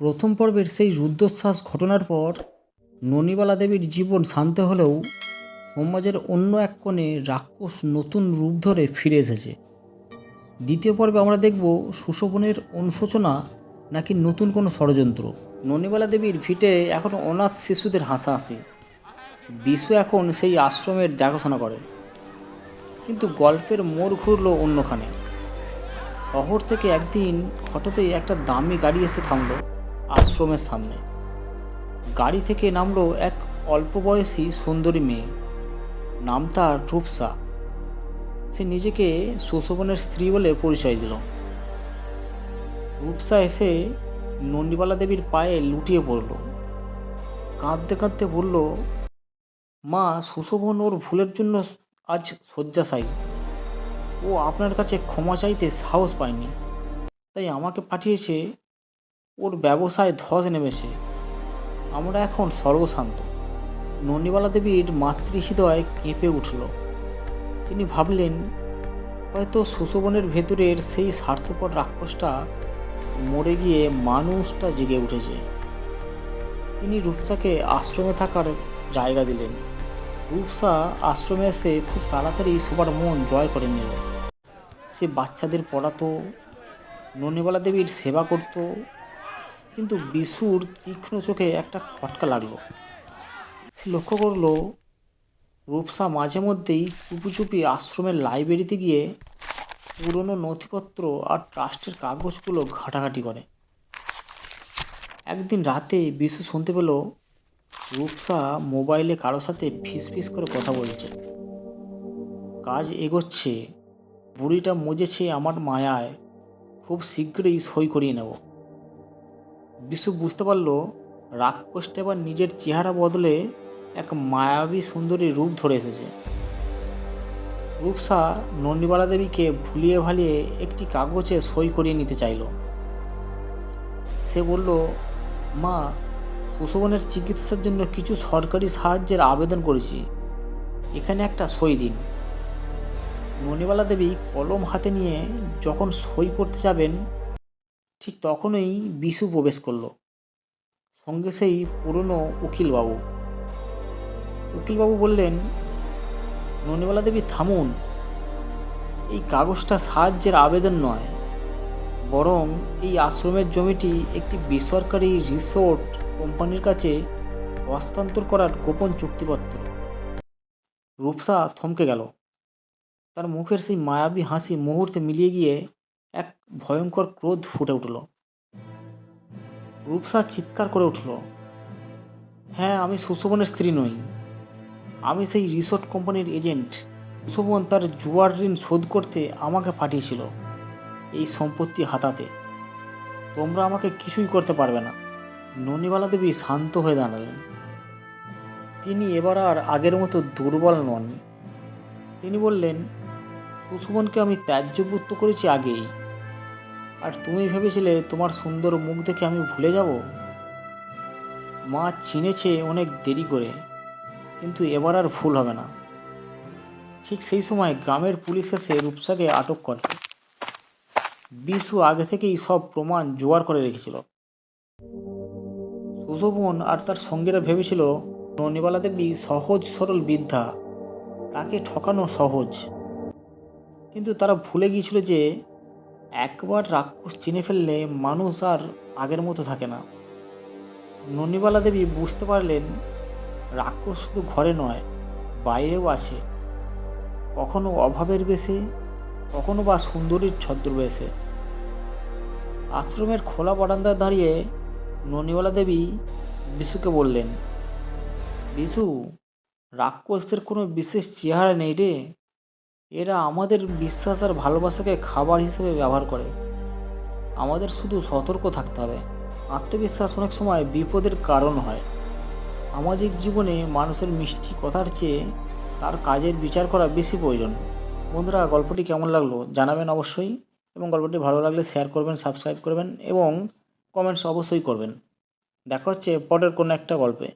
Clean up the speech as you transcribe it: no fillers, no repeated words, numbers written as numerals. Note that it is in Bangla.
প্রথম পর্বের সেই রুদ্ধশ্বাস ঘটনার পর ননিবালা দেবীর জীবন শান্ত হলেও সমাজের অন্য এক কোণে রাক্ষস নতুন রূপ ধরে ফিরে এসেছে। দ্বিতীয় পর্বে আমরা দেখব সুশোভনের অনুশোচনা নাকি নতুন কোনো ষড়যন্ত্র। ননিবালা দেবীর ভিটে এখন অনাথ শিশুদের হাসাহাসি। বিশু এখন সেই আশ্রমের দেখাশোনা করে, কিন্তু গল্পের মোড় ঘুরল অন্যখানে। শহর থেকে একদিন হঠাৎই একটা দামি গাড়ি এসে থামলো আশ্রমের সামনে। গাড়ি থেকে নামলো এক অল্প বয়সী সুন্দরী মেয়ে, নাম তার রূপসা। সে নিজেকে সুশোভনের স্ত্রী বলে পরিচয় দিল। রূপসা এসে নন্দীবালা দেবীর পায়ে লুটিয়ে পড়ল, কাঁদতে কাঁদতে বলল, মা, সুশোভন ওর ভুলের জন্য আজ শয্যাশায়ী। ও আপনার কাছে ক্ষমা চাইতে সাহস পায়নি, তাই আমাকে পাঠিয়েছে। ওর ব্যবসায় ধস নেমেছে, আমরা এখন সর্বশান্ত। নন্দীবালা দেবীর মাতৃহৃদয় কেঁপে উঠল। তিনি ভাবলেন, হয়তো সুশোভনের ভেতরের সেই স্বার্থপর রাক্ষসটা মরে গিয়ে মানুষটা জেগে উঠেছে। তিনি রূপসাকে আশ্রমে থাকার জায়গা দিলেন। রূপসা আশ্রমে এসে খুব তাড়াতাড়ি সবার মন জয় করে নিল। সে বাচ্চাদের পড়াতো, নন্দীবালা দেবীর সেবা করত। কিন্তু বিশুর তীক্ষ্ণ চোখে একটা খটকা লাগলো। সে লক্ষ্য করলো রূপসা মাঝে মধ্যেই চুপি আশ্রমের লাইব্রেরিতে গিয়ে পুরনো নথিপত্র আর ট্রাস্টের কাগজগুলো ঘাঁটাঘাঁটি করে। একদিন রাতে বিশু শুনতে পেল রূপসা মোবাইলে কারোর সাথে ফিসফিস করে কথা বলছে। কাজ এগোচ্ছে, বুড়িটা মজেছে আমার মায়ায়, খুব শীঘ্রই সই করিয়ে নেব। বিশু বুঝতে পারল রাক্ষসটা এবার নিজের চেহারা বদলে এক মায়াবী সুন্দরী রূপ ধরে এসেছে। রূপসা নন্দীবালা দেবীকে ভুলিয়ে ভালিয়ে একটি কাগজে সই করিয়ে নিতে চাইল। সে বলল, মা, সুশোভনের চিকিৎসার জন্য কিছু সরকারি সাহায্যের আবেদন করেছি, এখানে একটা সই দিন। নন্দীবালা দেবী কলম হাতে নিয়ে যখন সই করতে যাবেন, ঠিক তখনই বিশু প্রবেশ করল। সঙ্গে সেই পুরনো উকিলবাবু। উকিলবাবু বললেন, নন্দীবালা দেবী থামুন, এই কাগজটা সাহায্যের আবেদন নয়, বরং এই আশ্রমের জমিটি একটি বেসরকারি রিসোর্ট কোম্পানির কাছে হস্তান্তর করার গোপন চুক্তিপত্র। রূপসা থমকে গেল। তার মুখের সেই মায়াবী হাসি মুহূর্তে মিলিয়ে গিয়ে এক ভয়ঙ্কর ক্রোধ ফুটে উঠল। রূপসা চিৎকার করে উঠল, হ্যাঁ, আমি সুশোভনের স্ত্রী নই, আমি সেই রিসোর্ট কোম্পানির এজেন্ট। সুশোভন তার জুয়ার ঋণ শোধ করতে আমাকে পাঠিয়েছিল এই সম্পত্তি হাতাতে। তোমরা আমাকে কিছুই করতে পারবে না। নন্দীবালা দেবী শান্ত হয়ে দাঁড়ালেন। তিনি এবার আর আগের মতো দুর্বল নন। তিনি বললেন, সুশোভনকে আমি ত্যায্যপুত্র করেছি আগেই, আর তুমি ভেবেছিলে তোমার সুন্দর মুখ দেখে আমি ভুলে যাব? মা চিনেছে অনেক দেরি করে, কিন্তু এবার আর ভুল হবে না। ঠিক সেই সময় গ্রামের পুলিশ এসে রূপসাকে আটক করে। বিশু আগে থেকেই সব প্রমাণ জোগাড় করে রেখেছিল। সুশোভন আর তার সঙ্গীরা ভেবেছিল নন্দীবালা দেবী সহজ সরল বৃদ্ধা, তাকে ঠকানো সহজ। কিন্তু তারা ভুলে গিয়েছিল যে একবার রাক্ষস চিনে ফেললে মানুষ আর আগের মতো থাকে না। নন্দীবালা দেবী বুঝতে পারলেন রাক্ষস শুধু ঘরে নয়, বাইরেও আছে, কখনো অভাবের বেশে, কখনো বা সুন্দরীর ছদ্মবেশে। আশ্রমের খোলা বারান্দায় দাঁড়িয়ে নন্দীবালা দেবী বিশুকে বললেন, বিশু, রাক্ষসদের কোনো বিশেষ চেহারা নেই রে, এরা আমাদের বিশ্বাস আর ভালোবাসাকে খাবার হিসেবে ব্যবহার করে। আমাদের শুধু সতর্ক থাকতে হবে। আত্মবিশ্বাস অনেক সময় বিপদের কারণ হয়। সামাজিক জীবনে মানুষের মিষ্টি কথার চেয়ে তার কাজের বিচার করা বেশি প্রয়োজন। বন্ধুরা, গল্পটি কেমন লাগলো জানাবেন অবশ্যই, এবং গল্পটি ভালো লাগলে শেয়ার করবেন, সাবস্ক্রাইব করবেন এবং কমেন্টস অবশ্যই করবেন। দেখা হচ্ছে পরের কোনো একটা গল্পে।